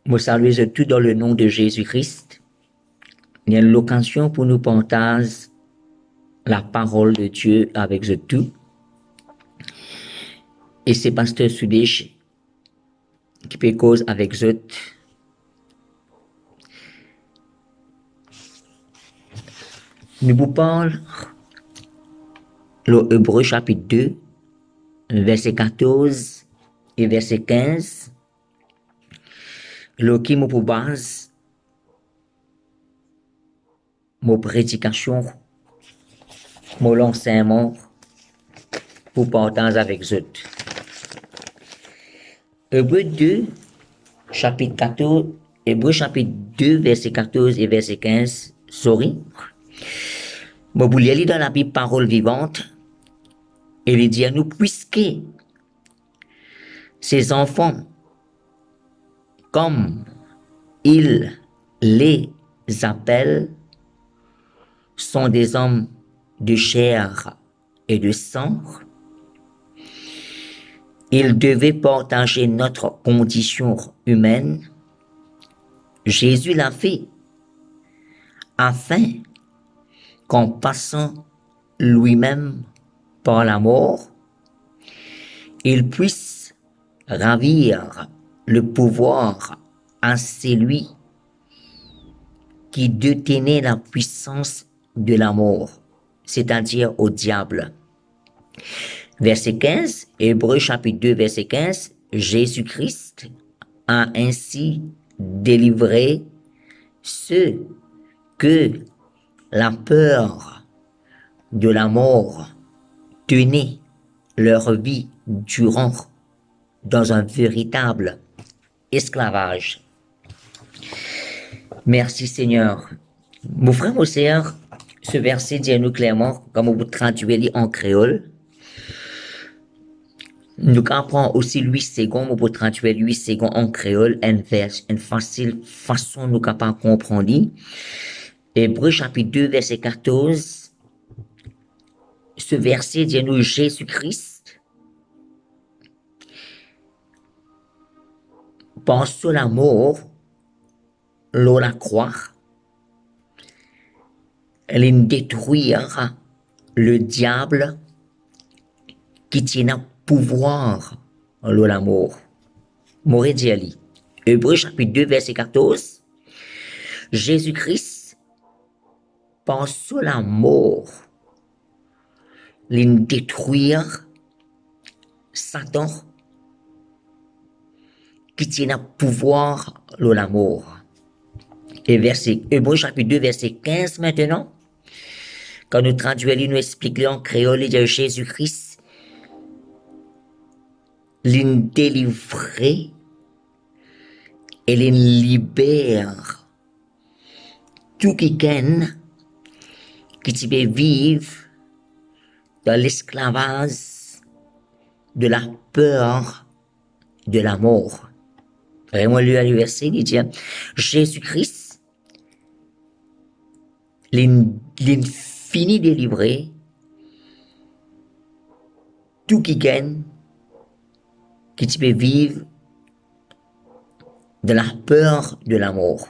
Vous saluez tout dans le nom de Jésus-Christ. Il y a l'occasion pour nous partager la parole de Dieu avec eux tout. Et c'est Pasteur Sudèche qui peut cause avec eux. Nous vous parlons le Hébreu chapitre 2, verset 14 et verset 15. Le qui me pour base mon prédication, mon enseignement pour partager avec eux. Hébreu 2, chapitre 14, Hébreu chapitre 2, verset 14 et verset 15. Sorry. Vous lire dans la Bible parole vivante. Et il dit à nous, puisque ces enfants, comme il les appelle, sont des hommes de chair et de sang, ils devaient partager notre condition humaine. Jésus l'a fait afin qu'en passant lui-même par la mort, il puisse ravir le pouvoir à celui qui détenait la puissance de la mort, c'est-à-dire au diable. Verset 15, Hébreu chapitre 2, verset 15, Jésus-Christ a ainsi délivré ceux que la peur de la mort tenait leur vie durant dans un véritable esclavage. Merci Seigneur. Mon frère, mon sœur, ce verset dit à nous clairement, comme vous traduisez en créole, nous comprenons aussi 8 secondes, pour traduire 8 secondes en créole, une facile façon nous capables comprendre. Hébreu chapitre 2, verset 14, ce verset dit à nous Jésus-Christ, par sur la mort, l'on la croix, elle détruire le diable qui tient un pouvoir en la mort. Moré dit Hébreu chapitre 2, verset 14, Jésus-Christ, par sur la mort, il détruire Satan qui tient un pouvoir en la mort. Et Hébreu chapitre 2, verset 15 maintenant, quand nous traduisons, nous expliquons en créole, il y a Jésus-Christ, l'in délivré et l'in libère tout quelqu'un qui peut vivre dans l'esclavage de la peur de la mort. Vraiment, le verset, il dit, Jésus-Christ, l'infini délivré, tout qui gagne, qui peut vivre de la peur de la mort.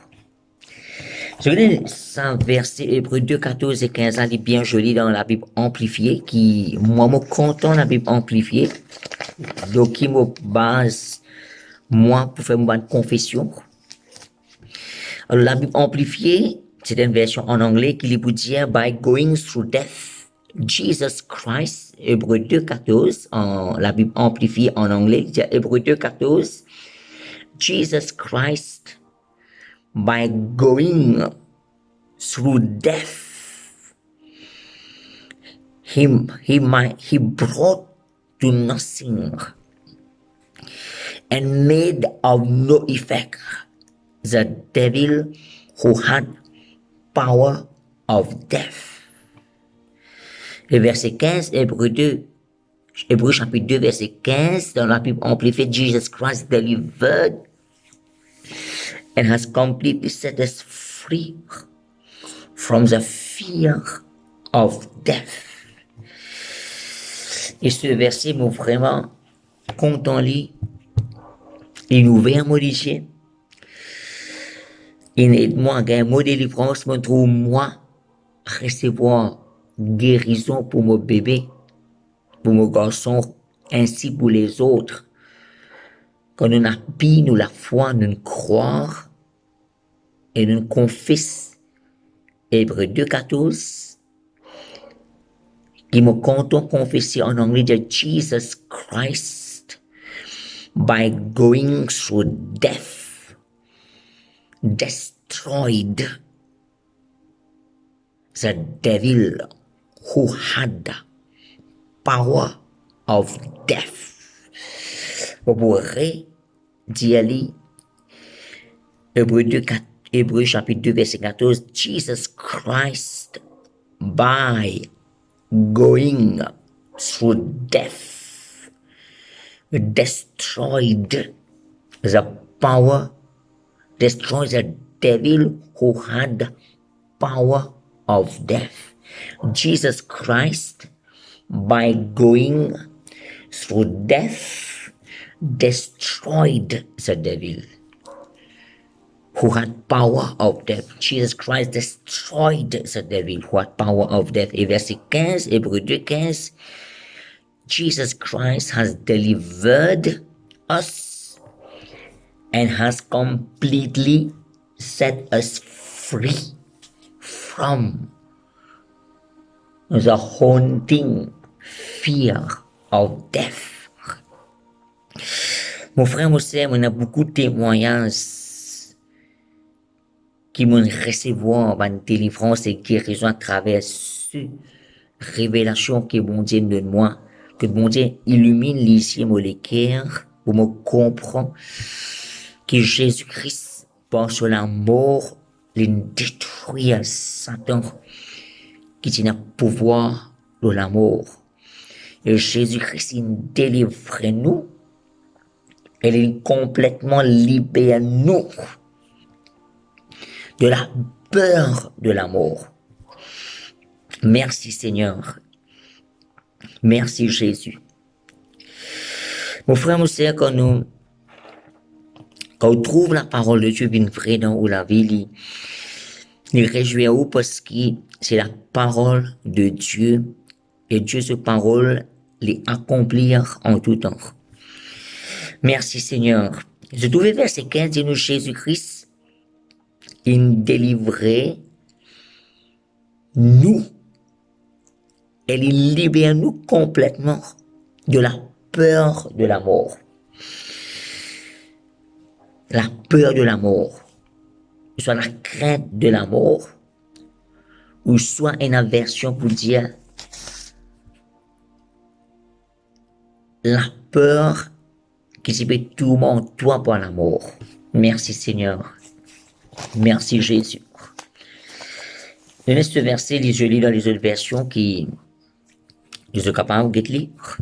Je connais ça, verset Hébreu 2, 14 et 15, elle est bien jolie dans la Bible amplifiée, qui, moi, me content la Bible amplifiée, donc qui me base, moi, pour faire une confession. Alors, la Bible amplifiée, c'est une version en anglais qui vous dit, by going through death, Jesus Christ, Hébreu 2, 14, la Bible amplifiée en anglais, dit Hébreu 2, 14, Jesus Christ, by going through death, he brought to nothing and made of no effect the devil who had power of death. Le verset 15, Hébreu chapitre 2, verset 15, dans la Bible amplifiée, Jesus Christ delivered and has completely set us free from the fear of death. Et ce verset m'a vraiment content, il nous vient modifier aide-moi à gagner mon délivrance, me trouve moi recevoir guérison pour mon bébé, pour mon garçon, ainsi pour les autres. Quand nous n'avons nous la foi, nous croire et nous confessons Hébreux 2,14, qui me content confesser en anglais de Jesus Christ by going through death, destroyed the devil who had the power of death. Vous pourrez dire Hébreux chapitre 2 verset 14, Jesus Christ by going through death destroyed the power, destroyed the devil who had the power of death. Jesus Christ by going through death destroyed the devil who had power of death. Jesus Christ destroyed the devil who had power of death. Et verset 15, Hébreux 2:15, Jesus Christ has delivered us and has completely set us free from the haunting fear of death. Mon frère, mon sœur, on a beaucoup de témoignages qui m'ont recevoir une délivrance et guérison à travers ce révélation que bon Dieu donne moi, que bon Dieu illumine les yeux moléculaires pour me comprendre que Jésus-Christ, par son mort, il détruit Satan qui tient le pouvoir de la mort. Et Jésus-Christ, il délivre nous et il complètement libère nous de la peur de la mort. Merci Seigneur. Merci Jésus. Mon frère, mon sœur, quand on trouve la parole de Dieu une vraie dans la vie, il réjouit à vous parce que c'est la parole de Dieu et Dieu, cette parole, les accomplir en tout temps. Merci Seigneur. Je trouvais verset 15, dit nous Jésus-Christ, il délivrait nous et il libère nous complètement de la peur de la mort. La peur de la mort, soit la crainte de la mort, ou soit une aversion pour dire la peur qui se peut tourmenter toi par la mort. Merci Seigneur. Merci Jésus. Je laisse ce verset, je lis dans les autres versions qui je suis capable de lire.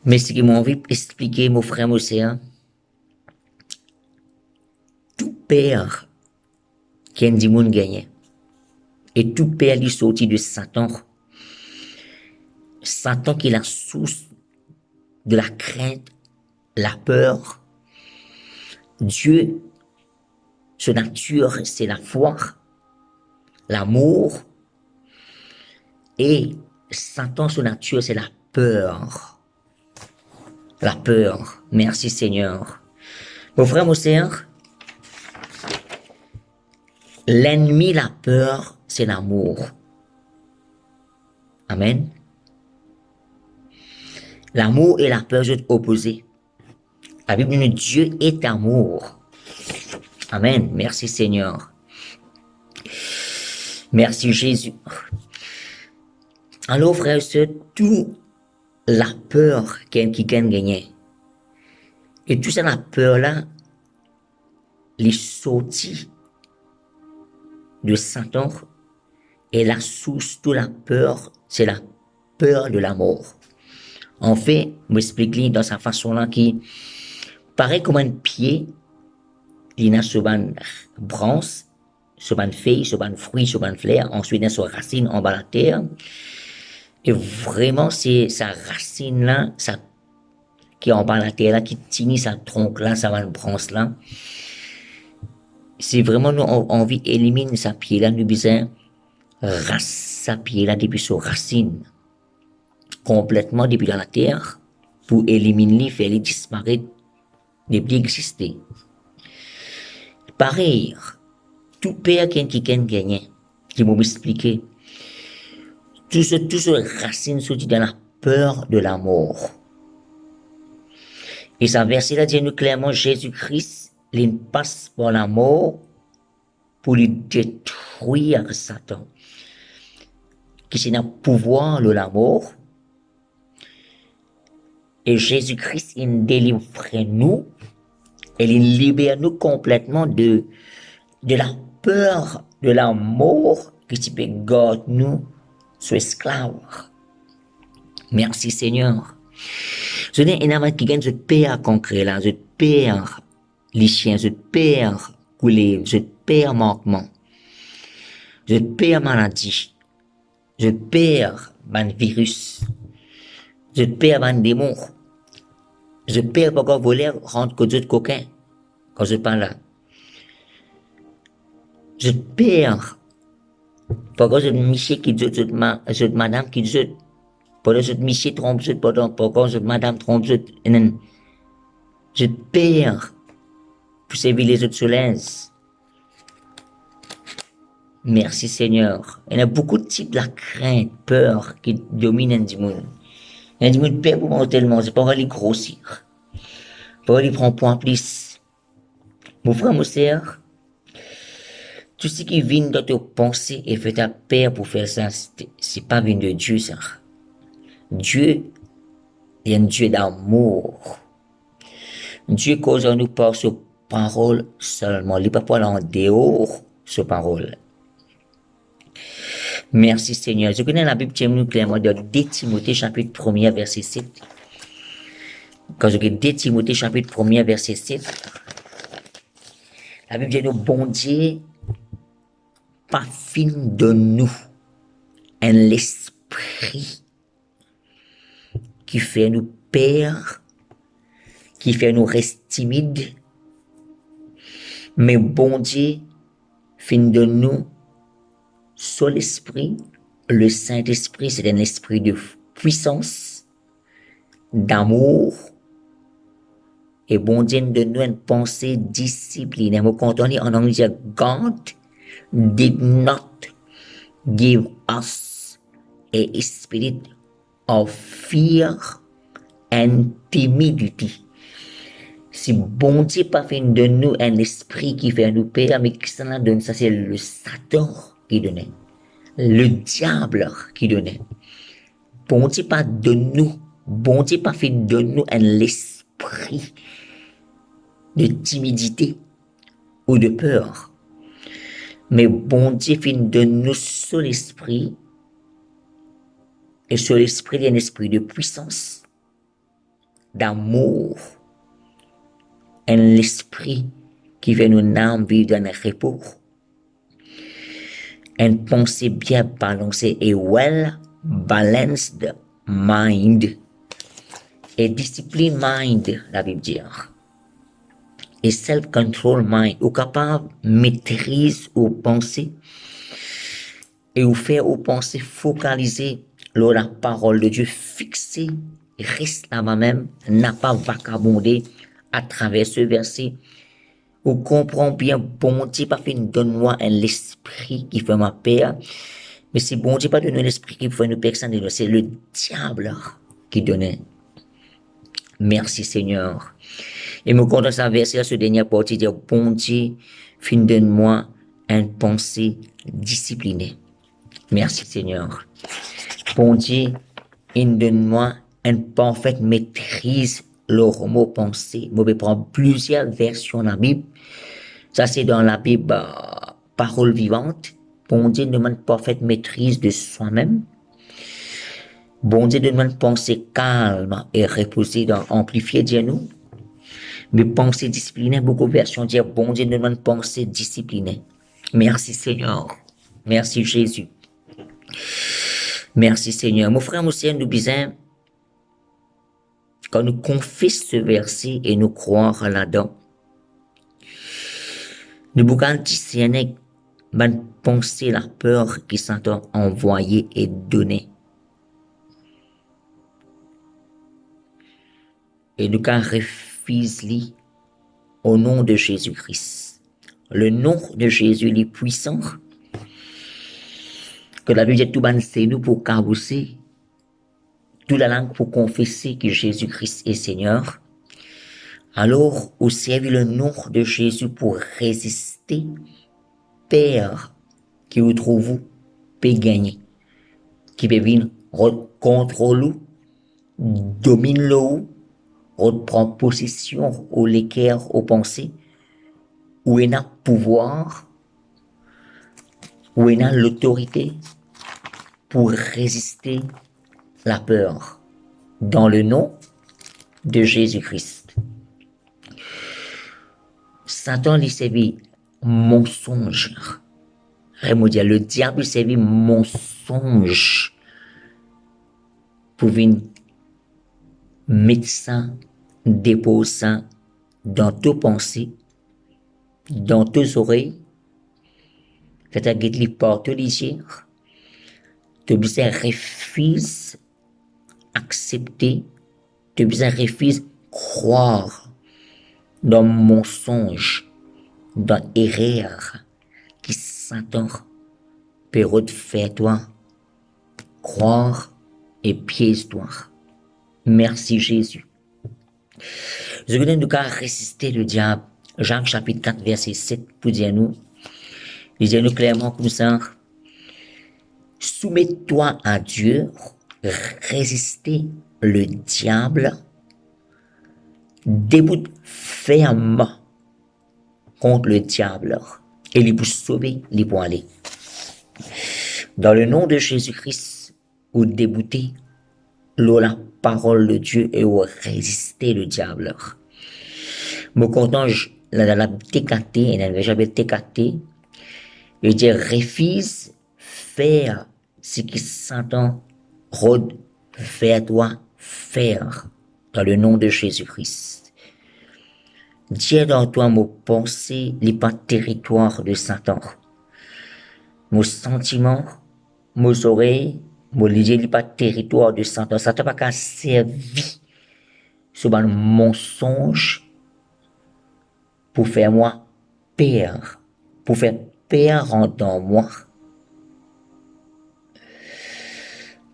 Mais ce qui m'a envie d'expliquer, mon frère, mon sœur, tout père qui a un monde gagné, et tout père qui sorti de Satan, Satan qui est la source de la crainte, la peur. Dieu, sa nature, c'est la foi, l'amour, et Satan, sa nature, c'est la peur. La peur. Merci Seigneur. Mon frère, mon sœur, l'ennemi, la peur, c'est l'amour. Amen. L'amour et la peur sont opposés. La Bible dit Dieu est amour. Amen. Merci Seigneur. Merci Jésus. Alors frère, c'est tout la peur qui gagne gagner. Et tout ça, la peur là, les sorties de Satan et la source de la peur, c'est la peur de la mort. En fait, m'explique dans sa façon là qui paraît comme un pied, il a sur une branche, sur une feuille, sur un fruit, sur une fleur, ensuite dans sa racine en bas de la terre. Et vraiment, c'est sa racine là, ça, qui est en bas de la terre là, qui tient sa tronc là, sa branche là. Si vraiment nous avons envie d'éliminer sa pied là, nous besoin race sa pied là depuis sa racine, complètement depuis dans la terre, pour éliminer, faire les disparaître, depuis exister. Pareil, tout père qui a gagné, qui m'a expliqué, tout ce racine sorti dans la peur de la mort. Et ça verset là dit nous clairement, Jésus-Christ, il passe par la mort pour lui détruire Satan. Qui c'est un pouvoir de la mort. Et Jésus-Christ, il délivre nous, et il libère nous complètement de la peur de la mort qui peut garder nous sous esclaves. Merci Seigneur. Je dis, il y a qui gagne ce père concret là, je perds les chiens, je perds couler, je perds manquement, je perds maladie, je perds un virus, je perds un démon, je perds pas encore voler, rendre que d'autres coquins, quand je parle là. Je perds, pas encore je monsieur qui dit, je madame qui dit, pas je monsieur trompe, pas encore je madame trompe, je perds pour servir les autres solences. Merci Seigneur. Il y a beaucoup de types de la crainte, peur qui dominent du monde. Il y a du monde peur pour tellement, c'est pas les grossir. Pas les prendre point plus. Mon frère, mon sœur, tout ce qui vient dans tes pensées et fait ta peur pour faire ça, c'est pas venu de Dieu, ça. Dieu est un Dieu d'amour. Dieu cause en nous par sa parole seulement. Il n'est pas pour en dehors sa parole. Merci Seigneur. Je connais la Bible qui nous clairement dans 2 Timothée chapitre 1er verset 7. Quand je dis 2 Timothée chapitre 1er verset 7, la Bible dit nous bon Dieu pas fin de nous un l'esprit qui fait nous peur, qui fait nous rester timides, mais bon Dieu fin de nous sur l'esprit, le Saint-Esprit, c'est un esprit de puissance, d'amour, et bon Dieu de nous une pensée disciplinée. Mais quand on dit en anglais, God did not give us a spirit of fear and timidity. Si bon Dieu pas fait de nous un esprit qui fait nous peur, mais qui s'en donne, ça c'est le Satan qui donnait. Le diable qui donnait. Bon Dieu pas de nous, bon Dieu pas fait de nous un esprit de timidité ou de peur. Mais bon Dieu fait de nous sur l'esprit, et sur l'esprit il y a un esprit de puissance, d'amour, un esprit qui fait nous âme vivre dans un repos. Une pensée bien balancée et well balanced mind et discipline mind, la Bible dit, et self-control mind, ou capable maîtrise aux pensées et ou faire aux pensées focaliser sur la parole de Dieu fixée, reste là même, n'a pas vagabondé à travers ce verset. Ou comprend bien, bon Dieu pas fait donne-moi un l'esprit qui fait ma paix, mais c'est bon Dieu pas donner l'esprit qui fait nous personne, c'est le diable qui donnait. Merci Seigneur. Et me content ça verset ce dernier partie dire bon Dieu, fin donne-moi une pensée disciplinée. Merci Seigneur. Bon Dieu, donne-moi une parfaite maîtrise leur mot pensée. Je vais prendre plusieurs versions dans la Bible. Ça, c'est dans la Bible, parole vivante. Bon Dieu demande parfaite maîtrise de soi-même. Bon Dieu demande pensée calme et reposée dans amplifier Dieu nous. Mais pensée disciplinée, beaucoup de versions disent bon Dieu demande pensée disciplinée. Merci Seigneur. Merci Jésus. Merci Seigneur. Mon frère, mon sœur, nous disons, quand nous confions ce verset et nous croire là-dedans, Nous pouvons discerner bonne pensée, la peur qui s'entend envoyer et donner. Et nous pouvons refuser au nom de Jésus-Christ. Le nom de Jésus est puissant. Que la Bible dit tout ban c'est nous pour cabousser. Toute la langue pour confesser que Jésus-Christ est Seigneur. Alors, au servir le nom de Jésus pour résister, Père, qui vous trouve, peut gagner. Qui peut venir contrôler, domine l'eau, reprend possession au l'équerre, aux pensées, où il a pouvoir, où il a l'autorité pour résister la peur. Dans le nom de Jésus-Christ. Satan lui servit mensonge. Le diable lui servit mensonge pour venir mettre ça, déposer ça dans tes pensées, dans tes oreilles, c'est-à-dire les portes les yeux, tu refuses accepter, tu refuses croire dans mensonge, dans erreur qui Satan peut faire toi, croire et piège-toi. Merci Jésus. Je voudrais nous résister le diable. Jacques chapitre 4 verset 7 pour dire nous, il dit nous clairement comme ça, soumets-toi à Dieu, résistez le diable, déboute fermement contre le diable et il vous sauver, il vous aller. Dans le nom de Jésus-Christ, vous déboutez la parole de Dieu et vous résistez le diable. Me content, la TKT, et j'avais TKT, je dis refuse faire ce qui s'entend rôde vers toi faire dans le nom de Jésus-Christ. Dieu dans toi, mon pensée, n'est pas territoire de Satan. Mon sentiment, mes oreilles, mon lisée, n'est pas territoire de Satan. Satan n'a pas servi sur un mensonge pour faire moi peur, pour faire peur dans moi.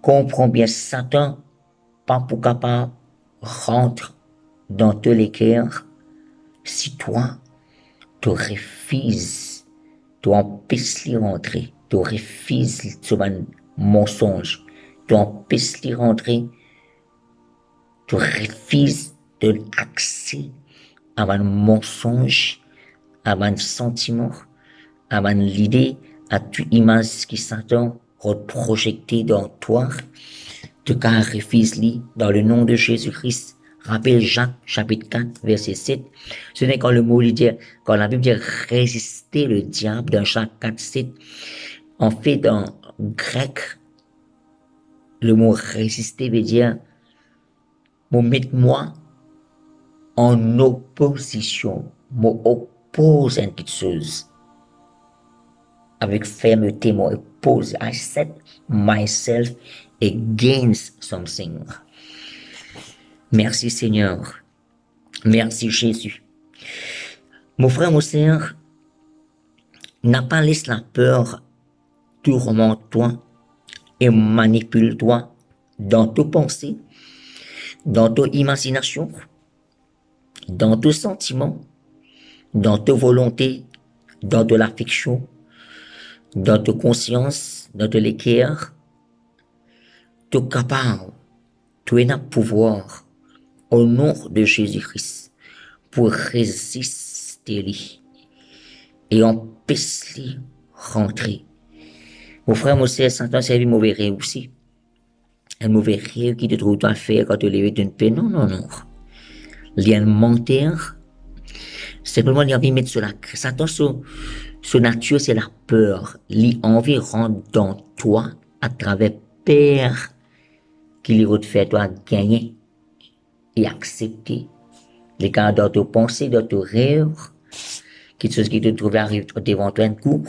Comprends bien, Satan, pas pour capable rentre dans tous les cœurs, si toi, tu refuses, tu empêches de rentrer, tu refuses sur un mensonge, tu empêches de rentrer, tu refuses de l'accès à un mensonge, à un sentiment, à une idée, à toute image qui s'entend reprojetée dans toi, tu refuses dans le nom de Jésus-Christ. Rappelle Jacques, chapitre 4, verset 7. Ce n'est quand le mot dit, quand la Bible dit résister le diable dans Jacques 4, 7. En fait, dans grec, le mot résister veut dire, mettre-moi en opposition, m'oppose à une petite chose. Avec fermeté, m'oppose. I set myself against something. Merci Seigneur. Merci Jésus. Mon frère, mon sœur, n'a pas laissé la peur tourmente-toi et manipule-toi dans tes pensées, dans tes imaginations, dans tes sentiments, dans tes volontés, dans de l'affection, dans tes consciences, dans de l'équerre. Tu es capable, tu es un pouvoir au nom de Jésus-Christ pour résister et empêcher rentrer. Mon frère, mon sœur, Satan servi mauvais rêve aussi. Un mauvais rêve qui te trouve à faire quand tu lèves d'une paix. Non, non, non. Il y a un menteur. Simplement, il a envie de mettre sur la Satan, son nature, c'est la peur. Il a envie de rentrer dans toi à travers peur qu'il va te faire toi gagner et accepter les cas dans tes pensées, dans tes rêves, quelque chose qui te trouve arrive devant toi, une cour.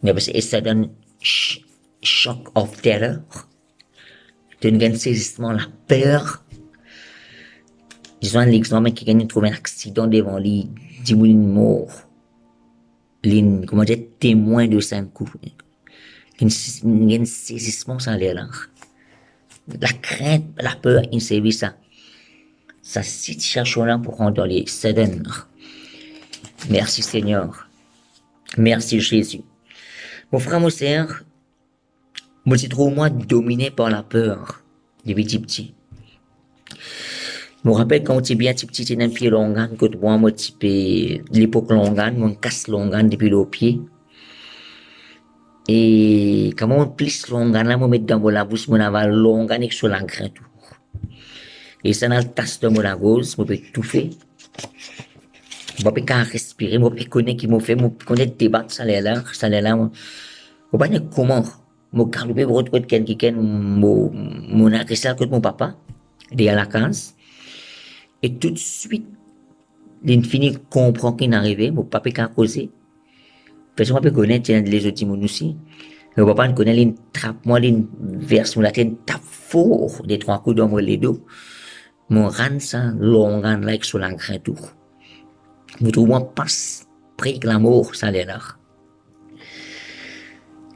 Et ça donne choc of terror. Tu as un saisissement, la peur. Disons l'exemple qui vient de trouver un accident devant lui, 10 000 morts. Comment dire, témoin de 5 coups. Il y a un saisissement, ça a l'air là. La crainte, la peur, il sévit ça. Ça situation là pour rendre les sudden. Merci Seigneur. Merci Jésus. Mon frère, mon sœur, moi, je trouve moi dominé par la peur depuis petit. Je me rappelle quand j'étais bien petit, j'étais un pied longan, que moi, l'époque longan, mon casse longan depuis le pied. Et quand on plisse longan, là, on met dans la bouche, on avale longan et sur l'engrais tout. Et ça dans le tasse de mon gauche, je peux étouffer. Je peux pas respirer, je peux connaître qui m'a fait, je connais débattre ça là, je pas comment. Je calme pour retrouver quelqu'un, mon agresseur que mon papa, derrière la case. Et tout de suite, il finit comprendre qu'il est arrivé, mon papa qui a causé. Parce que je peux connaître les autres gens aussi. Mon papa ne connaît, il trappe moi, il verse la tête, tape fort, des 3 coups dans les dos. Mon rang ça, long rang là, sur l'engrais tout. Vous trouvez moi passe, près de la mort, ça l'est là.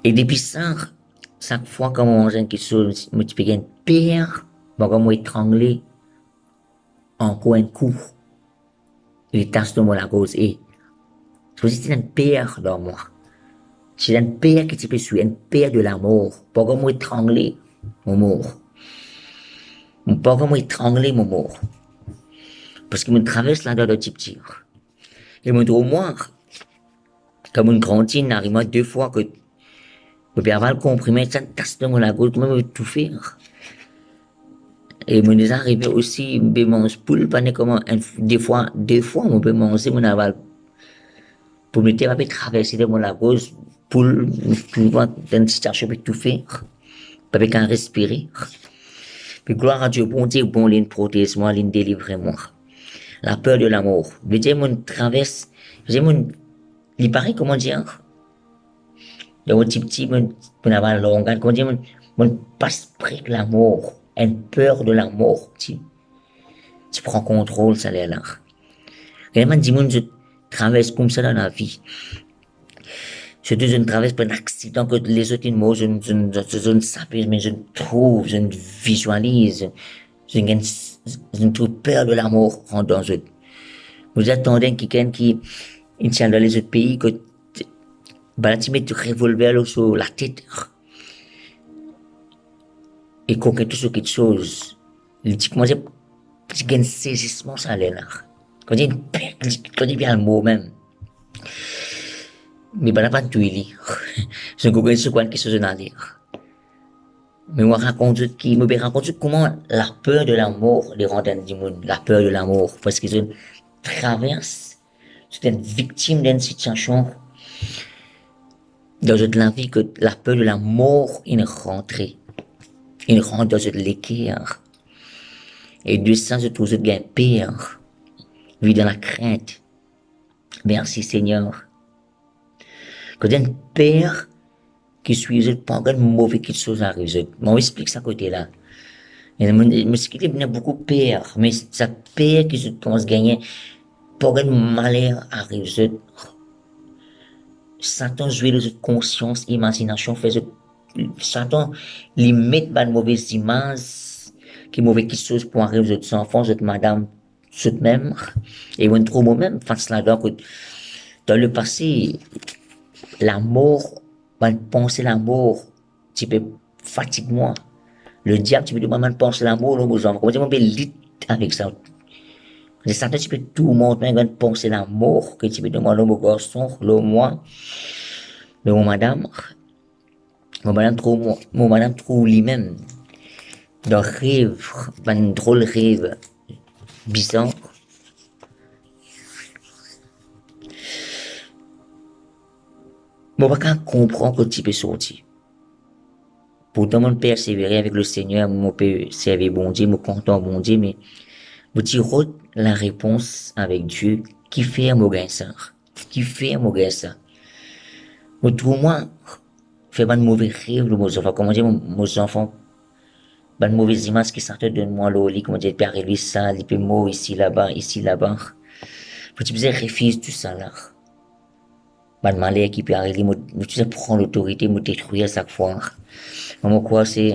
Et depuis ça, chaque fois que mon jeune qui se multiplie une pire, bon, moi étranglé, encore un coup, il tasse de moi la cause et, c'est une pire dans moi. C'est une pire qui te peut suivre, une pire de la mort. Pourquoi moi étranglé, mon mort? Pourquoi moi étranglé, mon mort? Parce qu'il me traverse là dans le type tir. Et me trouve moi, comme une grandine, arrive 2 fois que, je peux avoir le comprimé, ça tasse de moi la gauche, même tout faire. Et mon est arrivé aussi, je mange poule, pendant comment, deux fois, on peut manger, mon aval. Pour me dire, traverser de mon la gauche, poule, souvent, dans une situation, tout faire. Pas qu'à respirer. Puis gloire à Dieu, bon Dieu, bon, l'une protège moi, l'une délivre moi. La peur de la mort. Je veux dire, mon traverse, je veux dire, mon, il paraît, comment dire, de mon petit, mon aval long, comment dire, mon passe près de la mort. Une peur de la mort, tu prends contrôle, ça l'est là. Réellement, dis-moi, je traverse comme ça dans la vie. Je ne traverse pas un accident que les autres mots, je ne sais mais je trouve, je ne visualise, je ne trouve peur de la mort en dans eux. Vous attendez quelqu'un qui, dans les autres pays, que, tu mets du revolver sur la tête. Et qu'on tout sur quelque chose. Il dit, comment dire, il y a un saisissement, ça l'est là. Quand il y a une perte, quand il y a le mot même. Mais ben, pas tout il je ne comprends pas ce que je veux dire. Mais moi, me raconte comment la peur de la mort les rend dans le monde, la peur de la mort, parce qu'ils traversent, c'est une victime d'une situation, dans la vie, que la peur de la mort, il est rentré. Il rentre dans l'équerre. Et de ça, je trouve bien pire. Vit dans la crainte. Merci Seigneur. Quand un père qui suit, pas de mauvais quelque chose arrive. On explique ça côté là. Et me ce qui beaucoup peur, mais ça peur qui se commence à gagner, pas de malheur arrive. Satan joue de conscience, imagination, fait Satan limite de mauvaises images, qui mauvais quelque chose pour arriver aux enfants, aux madame, tout même. Et on trouve moi-même face là donc dans le passé, la mort, on penser la mort, tu peux fatigue moi. Le diable, tu peux demander penser la mort, aux enfants. Comment dire, on peut lutter avec ça. Les Satan, tu peux tout le monde, mais penser la mort, que tu peux demander aux garçons, le moi, le madame. Mon madame trouve lui-même dans rêve, un drôle rêve bizarre. Mon papa comprend que tu peux sortir. Pourtant, mon persévérer avec le Seigneur, mon peut servir bon Dieu, mon content bon Dieu, mais vous tirez la réponse avec Dieu, qui fait mon gain ça, qui fait mon gain ça. Mais trouve-moi, fais pas de mauvais rêves, mes enfants, comment dire, mes enfants, pas de mauvaises images qui sortent de moi, là, comment dire, père, lui, ça, il peut mot ici, là-bas, ici, là-bas. Faut tu disais, refuse tout ça, là. Pas de malheur qui peut arriver, tu sais, prendre l'autorité, me détruire à chaque fois. Maman, quoi, c'est,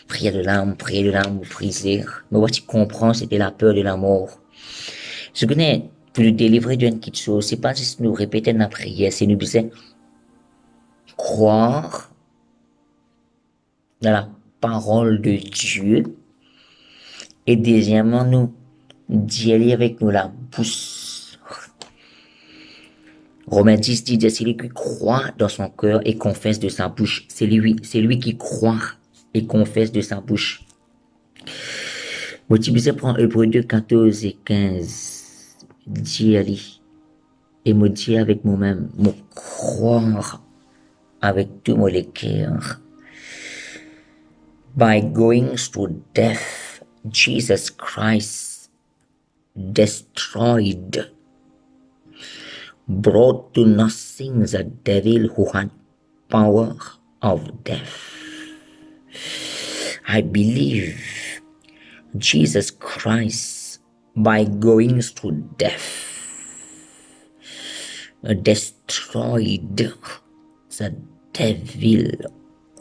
prier de l'âme, briser. Mais what tu comprends, c'était la peur de la mort. Je connais, pour nous délivrer d'une petite chose, c'est pas juste nous répéter la prière, c'est nous disais, croire dans la parole de Dieu. Et deuxièmement, nous d'y aller avec nous la bouche. Romains 10 dit, c'est lui qui croit dans son cœur et confesse de sa bouche. C'est lui qui croit et confesse de sa bouche. Motivisé prend Hébreux 2, 14 et 15. D'y aller. Et me dire avec moi-même, me croire avec tout mon cœur. By going through death, Jesus Christ destroyed, brought to nothing the devil who had power of death. I believe Jesus Christ, by going through death, destroyed the devil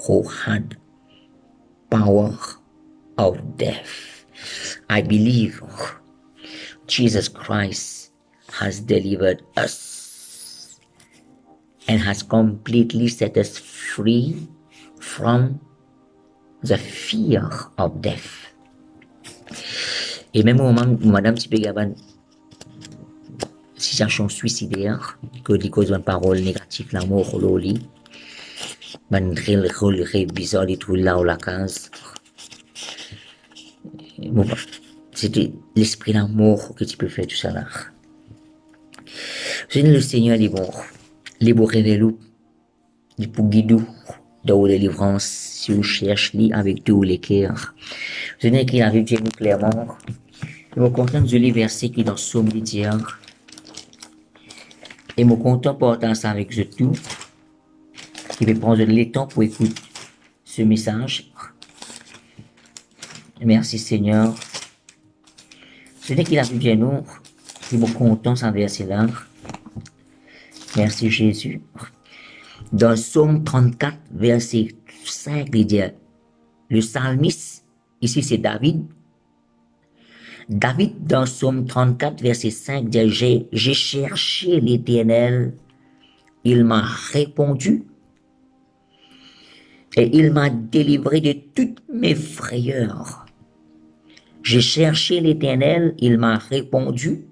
who had power of death. I believe Jesus Christ has delivered us and has completely set us free from the fear of death. Et même au moment où Madame Tipégaban, situation suicidaire, que dit cause d'une parole négative, la mort, l'oli, ben, rôle bizarre, les trous là ou la case. Bon, c'était l'esprit d'amour que tu peux faire tout ça là. Je dis le Seigneur, les bons révélou, les pour guider dans la délivrance, si on cherche lui avec tous les cœurs. Je dis qu'il arrive Dieu nous clairement. Je me contente du verset qui est dans Somme d'hier. Et me content portant ça avec je tout. Qui va prendre le temps pour écouter ce message. Merci Seigneur. Je dis qu'il arrive Dieu nous. Je me content sans verset là. Merci Jésus. Dans Somme 34, verset 5, il dit, le psalmiste, ici c'est David. David, dans Somme 34, verset 5, dit, j'ai cherché l'Éternel, il m'a répondu, et il m'a délivré de toutes mes frayeurs. J'ai cherché l'Éternel, il m'a répondu,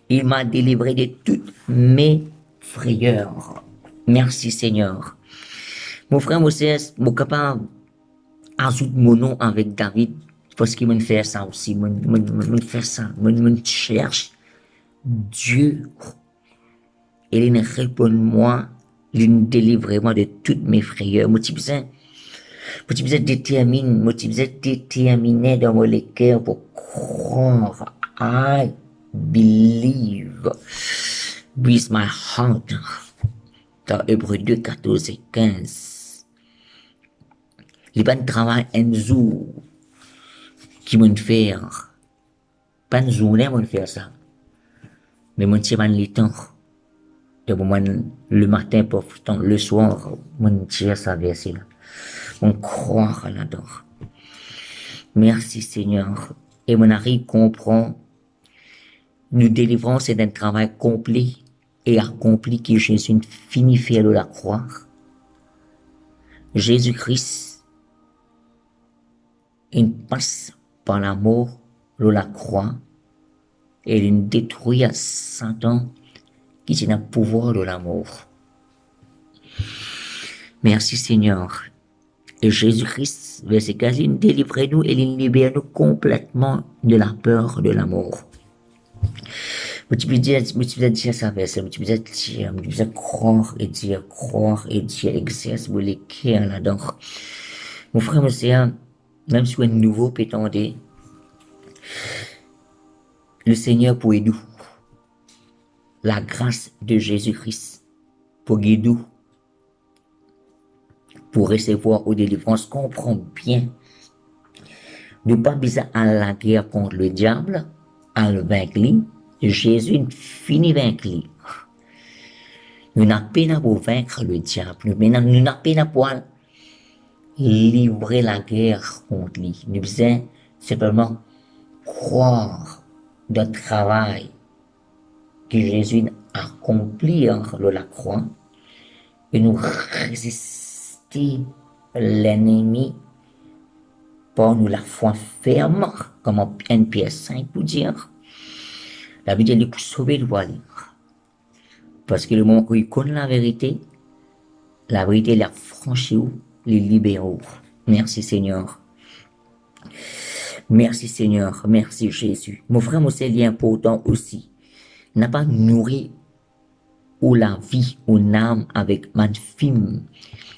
il m'a délivré de toutes mes frayeurs. Merci Seigneur. Mon frère Moses, mon capable ajoute mon nom avec David parce qu'il m'a fait ça aussi. M'a fait ça. M'a cherche Dieu. Et il répond moi, il me délivre moi de toutes mes frayeurs. Moi, tu besoin déterminé dans mon cœur pour croire. I believe with my heart. Dans Hébreux 2, 14 et 15. Il n'y a pas de travail un jour qui m'en fait. Pas un journée m'en faire ça. Mais mon tient le temps. De moment, le matin, pourtant, le soir, mon tient ça verset là. On croit là-dedans. Merci Seigneur. Et mon arrive comprend. Nous délivrons, c'est un travail complet et accompli que Jésus finit faire de la croix. Jésus-Christ, il passe par la mort de la croix et il détruit à Satan qui est le pouvoir de la mort. Merci Seigneur. Et Jésus-Christ, verset 15, il délivre nous et il libère nous complètement de la peur de la mort. Tu peux dire ça, verset, tu peux dire croire et dire, exerce pour les cœurs là-dedans. Mon frère, mon sœur, même si on est nouveau, pétendé, le Seigneur pour nous. la grâce de Jésus-Christ pour guider, pour recevoir aux délivrances, comprend bien. Nous pas besoin à la guerre contre le diable, à le vaincre. Jésus finit vaincre. Nous n'avons pas pour vaincre le diable. Nous n'avons pas pour livrer la guerre contre lui. Nous besoin simplement croire dans le travail que Jésus a accompli entre la croix et nous résister l'ennemi par nous la foi ferme, comme un Pierre 5 pour dire. La vie est pour sauver le voile. Parce que le moment où il connaît la vérité l'a franchi, les libère. Merci Seigneur. Merci Seigneur. Merci Jésus. Mon frère, mon c'est important aussi. N'a pas nourri ou la vie ou l'âme avec man film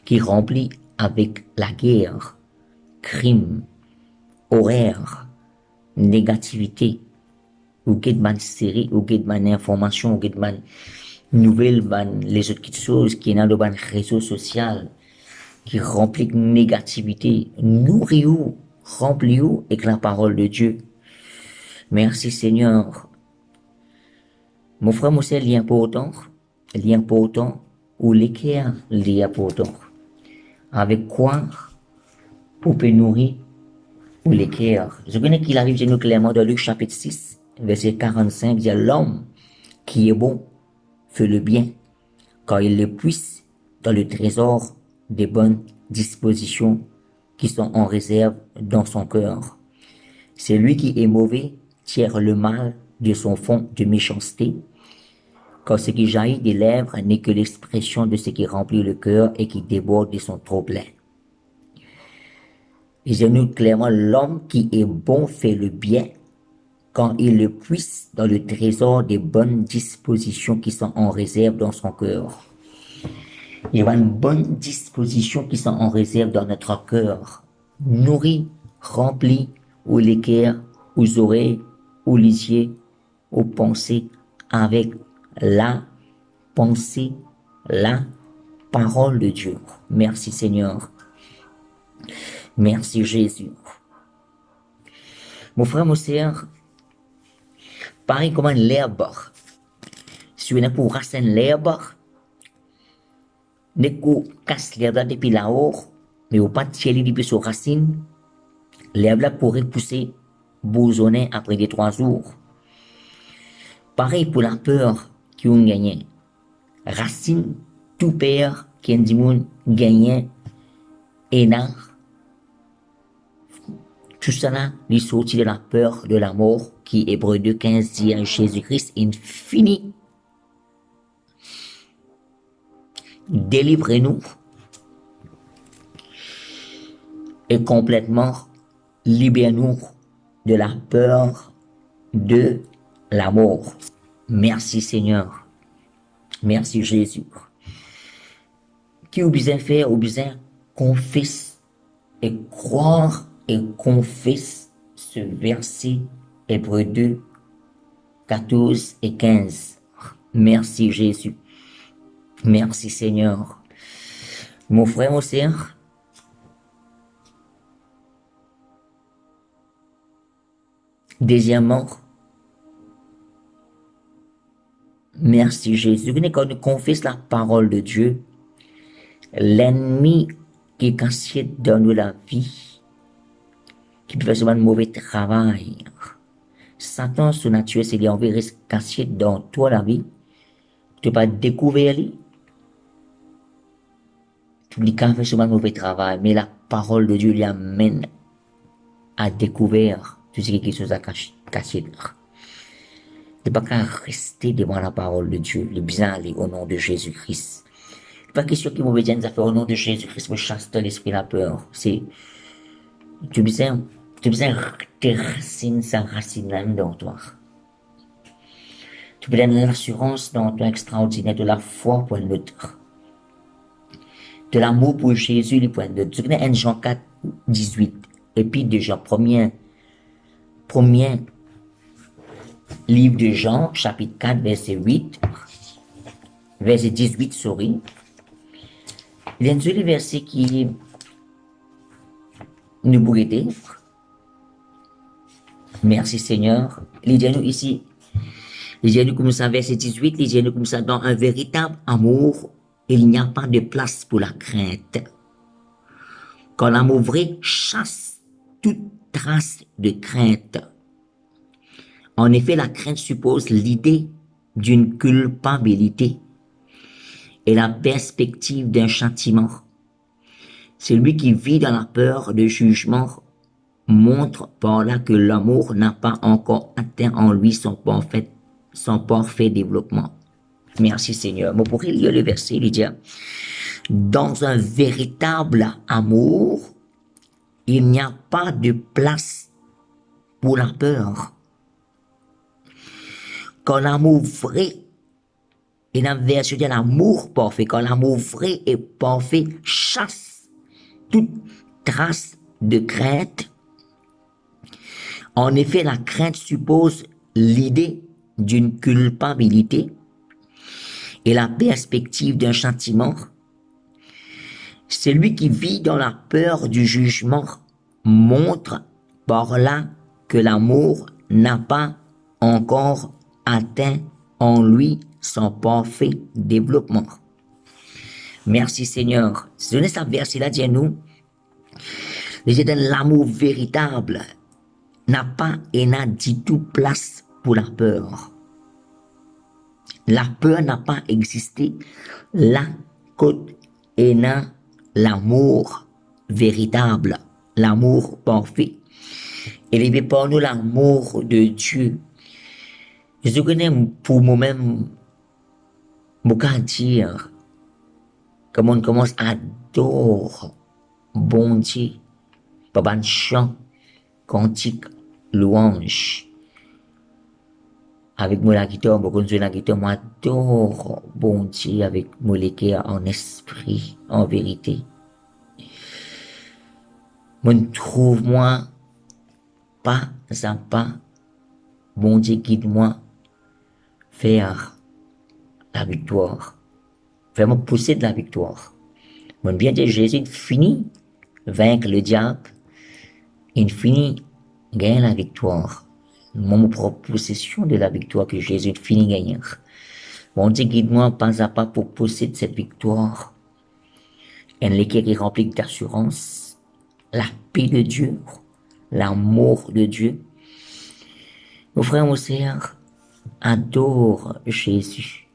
qui remplit avec la guerre, crime, horaire, négativité, ou get man série, ou get man information, ou get man nouvelles, les autres choses qui sont dans le réseau social, qui remplit de négativité, nourris-vous, remplis-vous avec la parole de Dieu. Merci Seigneur. Mon frère, mon c'est l'important, ou l'équerre, l'important. Avec quoi on peut nourrir ou l'équerre. Je connais qu'il arrive chez nous clairement dans Luc chapitre 6, verset 45, il dit l'homme qui est bon fait le bien, car il le puisse dans le trésor des bonnes dispositions qui sont en réserve dans son cœur. C'est lui qui est mauvais tire le mal de son fond de méchanceté, car ce qui jaillit des lèvres n'est que l'expression de ce qui remplit le cœur et qui déborde de son trop-plein. Disons-nous clairement, l'homme qui est bon fait le bien quand il le puise dans le trésor des bonnes dispositions qui sont en réserve dans son cœur. Il y a une bonne disposition qui sont en réserve dans notre cœur, nourri, rempli, ou l'équerre, aux oreilles, aux lisiers, aux pensées, avec la pensée, la parole de Dieu. Merci Seigneur. Merci Jésus. Mon frère, mon sœur, pareil comme l'herbe. Si on est pour raciner l'herbe, ne qu'on casse l'herbe depuis là-haut, mais on pas tirer depuis sur racine, l'herbe là pourrait pousser bousonner après des 3 jours. Pareil pour la peur qui ont gagné. Racine, tout père qui a dit moun gagné, et là, tout ça là, il sortit de la peur de la mort qui, Hébreux 2:15 dit à Jésus-Christ, infini. Délivrez-nous et complètement libère-nous de la peur de la mort. Merci Seigneur. Merci Jésus. Qui vous besoin faire, vous besoin confesse et croire et confesse ce verset Hébreux 2, 14 et 15. Merci Jésus. Merci Seigneur. Mon frère, mon sœur, deuxièmement, merci Jésus. Quand nous confesse la parole de Dieu, l'ennemi qui est caché dans la vie, qui peut faire un mauvais travail, Satan, son nature, c'est d'envoyer caché dans toi la vie, tu ne peux pas découvrir lui. Tu dis qu'il fait un mauvais travail, mais la parole de Dieu lui amène à découvrir tout ce qui est chose à cacher. Tu ne peux pas rester devant la parole de Dieu, le bien aller au nom de Jésus-Christ. Pas question qui mauvais dire, au nom de Jésus-Christ, me chasse de l'esprit la peur. C'est, tu besoin tes racines, sa racine même dans toi. Tu besoin de l'assurance dans toi extraordinaire, de la foi pour l'autre. De l'amour pour Jésus, le point de Dieu. Tu connais 1 Jean 4, 18. Et puis déjà, premier livre de Jean, chapitre 4, verset 8, verset 18, sorry. Il y a un joli verset qui nous pourrait être. Merci Seigneur. Il dit nous ici, il dit nous comme ça, verset 18, il dit nous comme ça, dans un véritable amour, il n'y a pas de place pour la crainte. Quand l'amour vrai chasse toute trace de crainte. En effet, la crainte suppose l'idée d'une culpabilité et la perspective d'un châtiment. Celui qui vit dans la peur de jugement montre par là que l'amour n'a pas encore atteint en lui son parfait développement. Merci Seigneur. Moi, pourrais lire le verset, il dit, dans un véritable amour, il n'y a pas de place pour la peur. Quand l'amour vrai, et dans la version de l'amour parfait, quand l'amour vrai et parfait chasse toute trace de crainte. En effet, la crainte suppose l'idée d'une culpabilité et la perspective d'un châtiment. Celui qui vit dans la peur du jugement montre par là que l'amour n'a pas encore atteint en lui son parfait développement. Merci Seigneur. Ce n'est pas verset-là, dis-nous, l'amour véritable n'a pas et n'a dit tout place pour la peur. La peur n'a pas existé là côté et n'a l'amour véritable, l'amour parfait. Et il est pour nous l'amour de Dieu. Je connais pour moi-même, je peux dire, comment on commence à adorer bon Dieu, par un chant, cantique, louange. Avec moi la guitare, beaucoup de la guitare, moi adore bon Dieu avec moi les cœurs en esprit, en vérité. Moi trouve moi pas à pas, bon Dieu guide-moi vers la victoire. Vraiment pousser de la victoire. Moi bien dire Jésus finit vaincre le diable, il finit gagner la victoire. Mon propre possession de la victoire que Jésus finit gagner. Bon Dieu, guide-moi pas à pas pour posséder cette victoire. Un équerre qui remplit d'assurance, la paix de Dieu, l'amour de Dieu. Nos frères, nos sœurs, adore Jésus.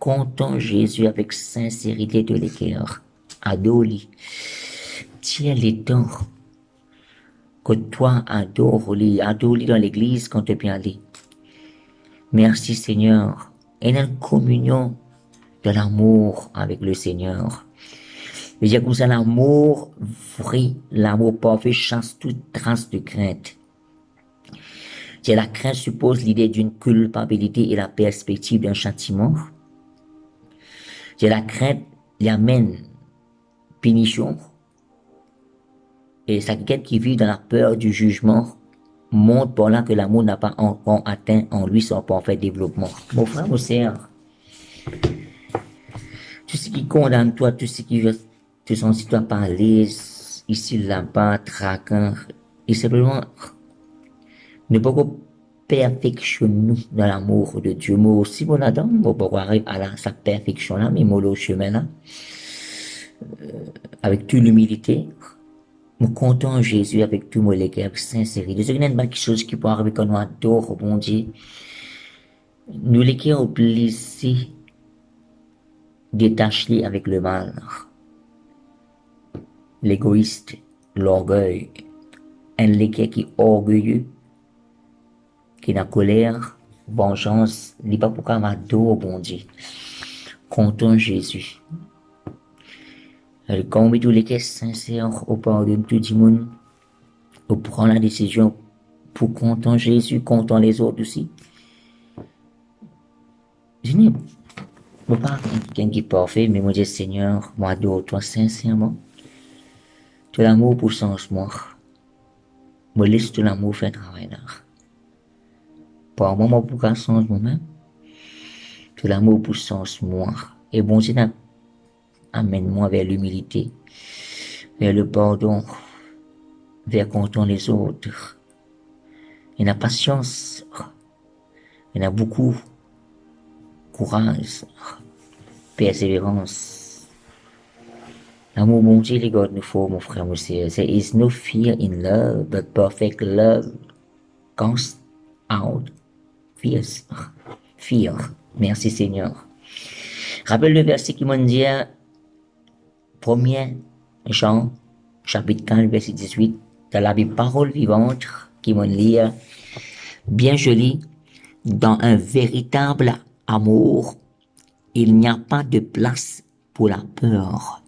Comptons Jésus avec sincérité de l'équerre. Adore-lui. Tiens les temps que toi adore-lui dans l'église quand tu es bien allé. Merci Seigneur. Et dans la communion de l'amour avec le Seigneur. Je veux dire comme ça, l'amour vrai, l'amour parfait chasse toute trace de crainte. C'est la crainte suppose l'idée d'une culpabilité et la perspective d'un châtiment. C'est la crainte qui amène punition. Et quelqu'un qui vit dans la peur du jugement montre par là que l'amour n'a pas encore atteint en lui son parfait développement. Mon frère, mon sœur, tout ce qui condamne toi, tout ce qui te sent toi parler, ici, là-bas, traquant, et simplement, ne pas perfectionner dans l'amour de Dieu. Moi aussi, mon Adam, moi, pour arriver à sa perfection là, mais moi, le chemin là, avec toute l'humilité, nous comptons Jésus avec tout mon cœur, avec sincérité. Il y a quelque chose qui peut arriver quand nous adorons, bon Dieu. Nous les cœurs obligés détacher avec le mal. L'égoïste, l'orgueil, un léquer qui est orgueilleux, qui est en colère, vengeance, il n'est pas pour qu'on adore, bon Dieu. Comptons Jésus. Quand on met tous les cœurs sincères au pardon de tout le monde, on prend la décision pour compter Jésus, compter les autres aussi. Je n'ai pas quelqu'un qui est parfait, mais moi, je dis, Seigneur, moi, adore toi sincèrement. Tout l'amour pour changement. Moi, laisse tout l'amour faire travail là. Par moment pour qu'un sens moi-même, que l'amour pour sens moi. Et bon Dieu, amène-moi vers l'humilité, vers le pardon, vers compter les autres. Et la patience, il y a beaucoup courage, persévérance. L'amour, mon Dieu, les gars, nous faut, mon frère, mon sœur. There is no fear in love, but perfect love casts out fears. Fear. Merci Seigneur. Rappelle le verset qui m'a dit, 1er Jean, chapitre 15, verset 18, dans la Bible Parole vivante, qui m'a dit, bien joli, dans un véritable amour, il n'y a pas de place pour la peur.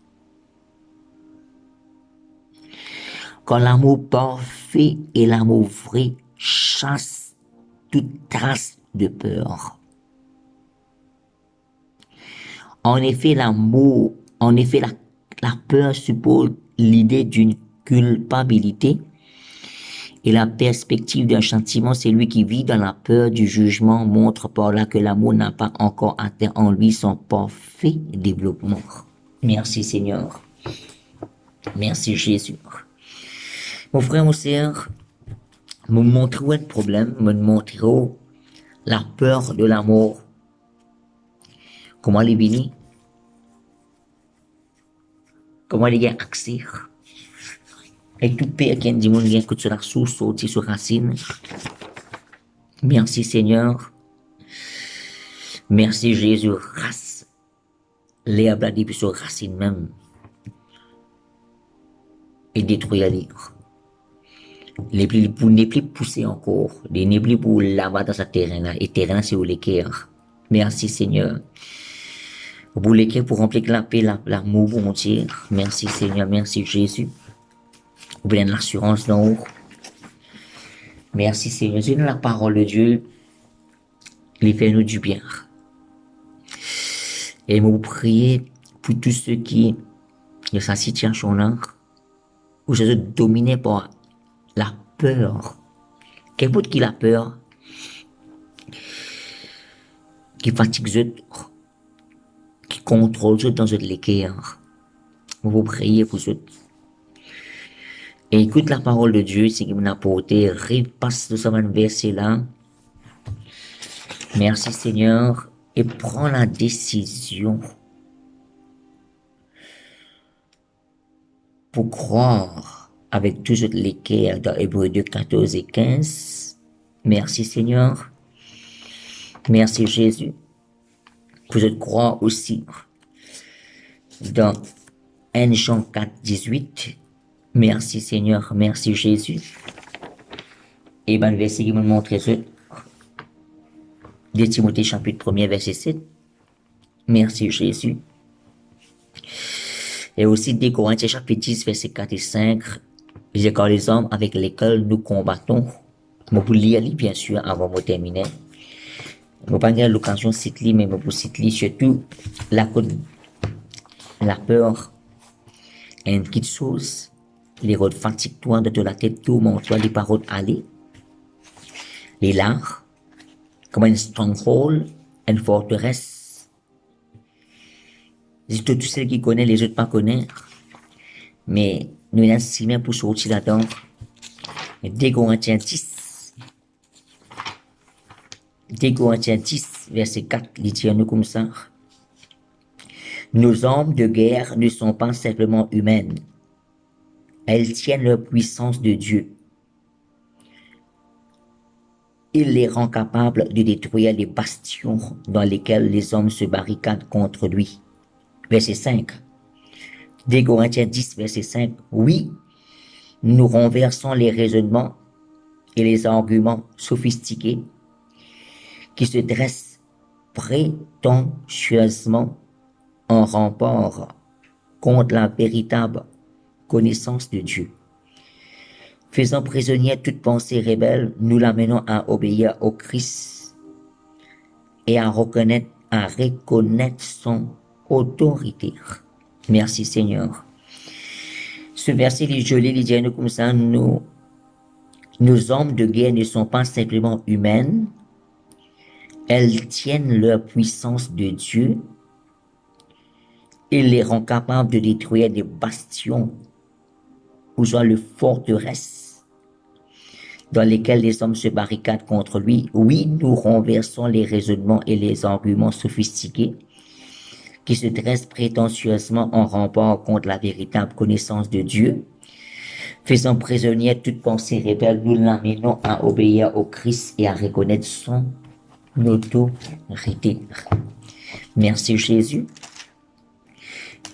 Quand l'amour parfait et l'amour vrai chassent toute trace de peur. En effet, la peur suppose l'idée d'une culpabilité et la perspective d'un châtiment. Celui qui vit dans la peur du jugement montre par là que l'amour n'a pas encore atteint en lui son parfait développement. Merci Seigneur. Merci Jésus. Mon frère, mon sœur, me montrer le problème, me montrer la peur de l'amour. Comment les bénir? Comment les gars accès? Et tout père qui a dit mon lien que tu la source sorti sur racine. Merci Seigneur. Merci Jésus. Race. L'herbe la depuis sur racine même. Et détruire les les plus pour ne plus pousser encore, les ne plus pour laver dans ce terrain-là, et terrain c'est où l'équerre. Merci Seigneur. Pour l'équerre, pour remplir la paix, l'amour, bon Dieu. Merci Seigneur, merci Jésus. Vous voulez l'assurance d'en haut. Merci Seigneur. C'est la parole de Dieu. Il fait nous du bien. Et vous priez pour tous ceux qui, de sa situation-là, où je suis dominé par la peur. Qu'importe qui la peur, qui fatigue eux, qui contrôle eux dans l'équerre. Vous priez pour eux. Et écoute la parole de Dieu, c'est qui m'a apporté, repasse de ce verset-là. Merci Seigneur, et prends la décision pour croire avec toujours l'équerre dans Hébreux 2, 14 et 15. Merci Seigneur. Merci Jésus. Pour je crois aussi dans 1 Jean 4, 18. Merci Seigneur, merci Jésus. Et ben le verset qui me montre ce. De Timothée chapitre 1er verset 7. Merci Jésus. Et aussi des Corinthiens chapitre 10 verset 4 et 5. J'ai quand les hommes avec lesquels nous combattons. Je peux lire bien sûr avant de terminer. Je ne pas avoir l'occasion de citer, mais je peux citer surtout la peur et une petite chose. Les rôles fatigue-toi de la tête, tourmente-toi les paroles aller. Les lards, comme un stronghold, une forteresse. C'est tout ceux qui connaissent, les autres pas connaissent. Mais nous avons si bien pour sortir là-dedans. 2 Corinthiens 10. 2 Corinthiens 10, verset 4, il dit à nous comme ça. Nos armes de guerre ne sont pas simplement humaines. Elles tiennent leur puissance de Dieu. Il les rend capables de détruire les bastions dans lesquels les hommes se barricadent contre lui. Verset 5. 2 Corinthiens 10, verset 5. Oui, nous renversons les raisonnements et les arguments sophistiqués qui se dressent prétentieusement en rempart contre la véritable connaissance de Dieu. Faisant prisonnier toute pensée rebelle, nous l'amenons à obéir au Christ et à reconnaître son autorité. Merci Seigneur. Ce verset, je l'ai dit comme ça, nos armes de guerre ne sont pas simplement humaines, elles tiennent leur puissance de Dieu et les rend capables de détruire des bastions ou soit les forteresses dans lesquelles les hommes se barricadent contre lui. Oui, nous renversons les raisonnements et les arguments sophistiqués qui se dressent prétentieusement en rempart contre la véritable connaissance de Dieu. Faisant prisonnière toute pensée rebelle, nous l'amenons à obéir au Christ et à reconnaître son autorité. Merci Jésus.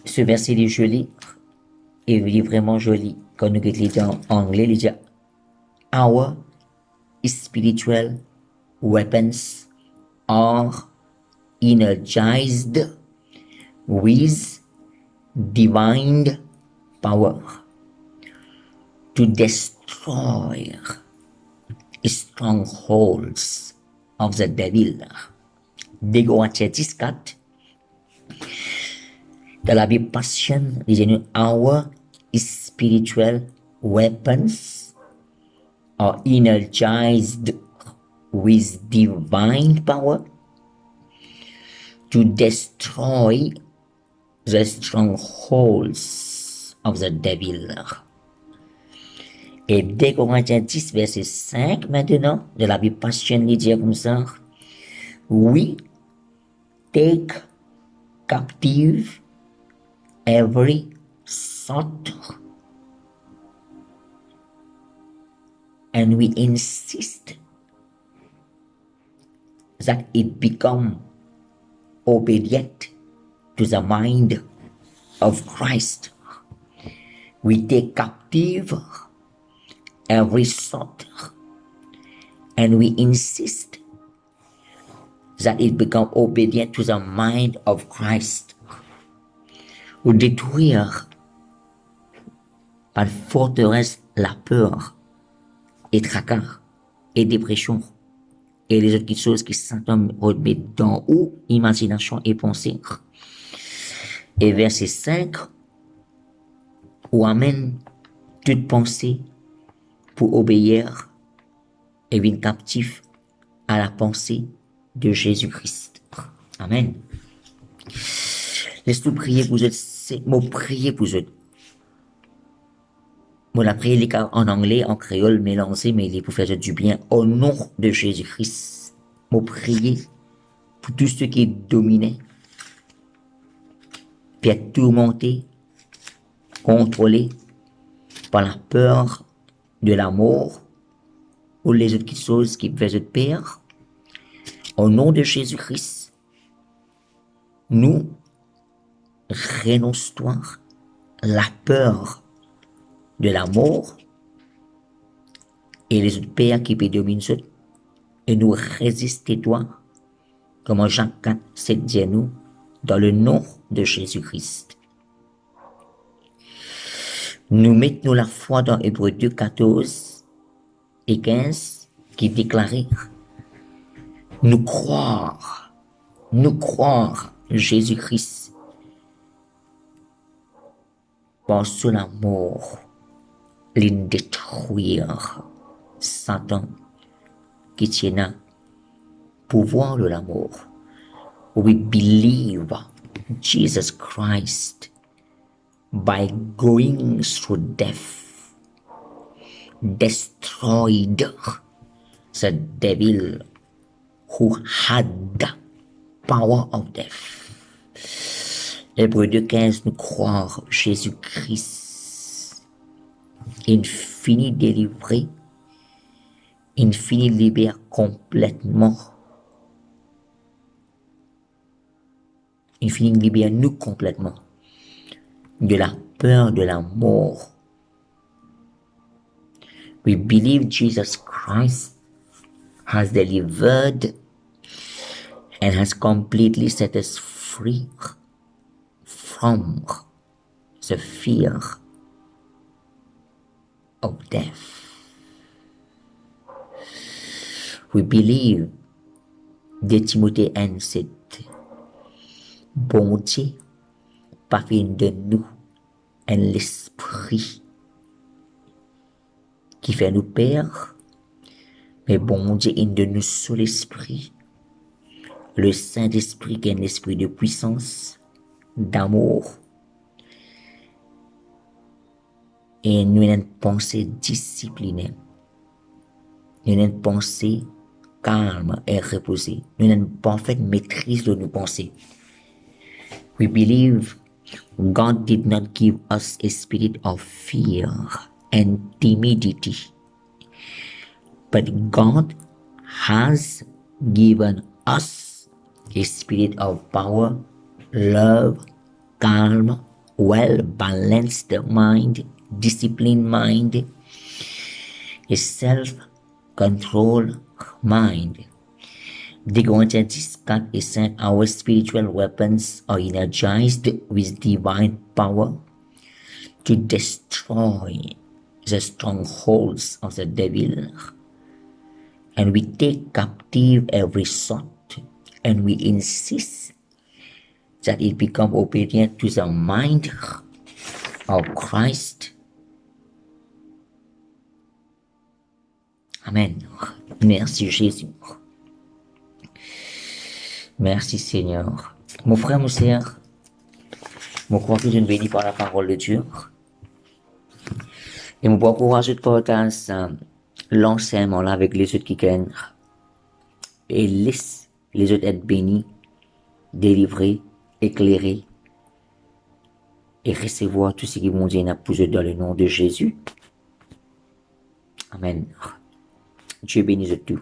Ce verset est joli, et il est vraiment joli. Quand nous lisons en anglais, il dit Our spiritual weapons are energized with divine power to destroy strongholds of the devil. Des Corinthiens 14, dans la Bible Passion, il dit Our spiritual weapons are energized with divine power to destroy the strongholds of the devil. Et 2 Corinthiens 10, verset 5, maintenant, de la Bible Passion, il dit comme ça, We take captive every thought and we insist that it become obedient to the mind of Christ. We take captive every thought and we insist that it become obedient to the mind of Christ. Ou détruire par forteresse la peur et tracas et dépression et les autres choses qui sont remettent dans ou imagination et pensée. Et verset 5, où amène toute pensée pour obéir et vient captif à la pensée de Jésus-Christ. Amen. Laisse-nous prier pour eux, c'est mon prier pour eux. Moi, la prière est en anglais, en créole, mélangé, mais il est pour faire du bien au nom de Jésus-Christ. Moi, prier pour tous ceux qui dominaient, puis être tourmentés, contrôlés par la peur de la mort ou les autres choses qui faisaient peur. Au nom de Jésus-Christ, nous renonçons la peur de la mort et les autres peurs qui peuvent dominer et nous résister toi, comme Jacques 4, 7 dit nous, dans le nom de Jésus-Christ. Nous mettons la foi dans Hébreux 2, 14 et 15 qui déclarait nous croire Jésus-Christ par son amour, les détruire Satan qui tient à pouvoir de l'amour. We believe Jesus Christ by going through death, destroyed the devil who had the power of death. Hébreux 2.15 nous croire Jésus-Christ, infini délivré, infini libère complètement, infini libère nous complètement de la peur de la mort. We believe Jesus Christ has delivered and has completely set us free from the fear of death. We believe, de Timothée 1:7, bon Dieu, pas fait de nous un l'esprit qui fait nous peur, mais bon Dieu, in de nous sous l'esprit le Saint-Esprit qui est un esprit de puissance, d'amour, et nous avons une pensée disciplinée, nous avons une pensée calme et reposée, nous avons une parfaite maîtrise de nos pensées. We believe God did not give us a spirit of fear and timidity, but God has given us a spirit of power, love, calm, well-balanced mind, disciplined mind, a self-controlled mind. 2 Corinthians 4 et 5, our spiritual weapons are energized with divine power to destroy the strongholds of the devil. And we take captive every thought and we insist that it become obedient to the mind of Christ. Amen. Merci Jésus. Merci Seigneur. Mon frère, mon sœur, je crois que je ne bénis par la parole de Dieu. Et je vous encourage de partager l'enseignement là avec les autres qui craignent. Et laisse les autres être bénis, délivrés, éclairés et recevoir tout ce qui vont dire dans le nom de Jésus. Amen. Dieu bénisse tout.